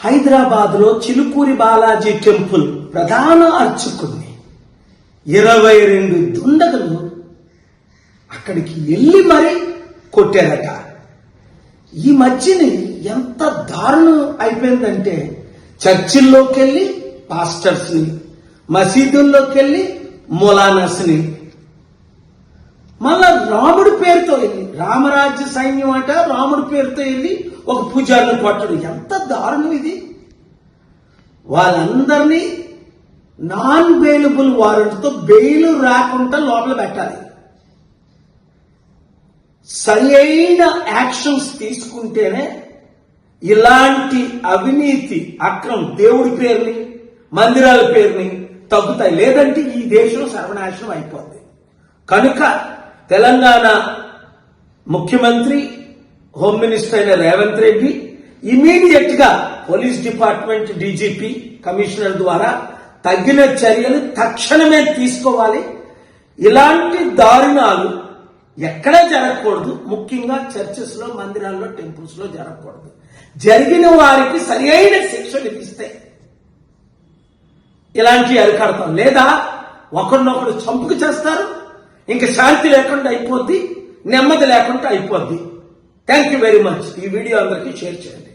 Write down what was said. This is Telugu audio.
హైదరాబాద్లో చిలుకూరి బాలాజీ టెంపుల్ ప్రధాన అర్చకుడిని 22 దుండగులు అక్కడికి వెళ్ళి మరీ కొట్టారట. ఈ మధ్యని ఎంత దారుణం అయిపోయిందంటే చర్చిల్లోకి వెళ్ళి పాస్టర్స్ని, మసీదుల్లోకి వెళ్ళి మొలానస్ని, మళ్ళా రాముడి పేరుతో వెళ్ళి రామరాజ్య సైన్యం అట రాముడి పేరుతో వెళ్ళి ఒక పూజారిని కొట్టడు. ఎంత దారుణం ఇది! వాళ్ళందరినీ నాన్ బెయిలబుల్ వారెంట్తో బెయిల్ రాకుండా లోపల పెట్టాలి. సరి అయిన యాక్షన్స్ తీసుకుంటేనే ఇలాంటి అవినీతి అక్రమం దేవుడి పేరుని మందిరాల పేరుని తగ్గుతాయి. లేదంటే ఈ దేశం సర్వనాశనం అయిపోద్ది. కనుక తెలంగాణ ముఖ్యమంత్రి హోమ్ మినిస్టర్ అయిన రేవంత్ రెడ్డి ఇమీడియట్ గా పోలీస్ డిపార్ట్మెంట్ డీజీపీ కమిషనర్ ద్వారా తగిన చర్యలు తక్షణమే తీసుకోవాలి. ఇలాంటి దారుణాలు ఎక్కడా జరగకూడదు. ముఖ్యంగా చర్చెస్ లో, మందిరాల్లో, టెంపుల్స్ లో జరగకూడదు. జరిగిన వారికి సరి అయిన శిక్షలు ఇస్తే ఇలాంటివి అరికడతాం. లేదా ఒకరినొకరు చంపుకు చేస్తారు, ఇంకా శాంతి లేకుండా అయిపోద్ది, నెమ్మది లేకుండా అయిపోద్ది. Thank you very much. ఈ వీడియో అందరికీ షేర్ చేయండి.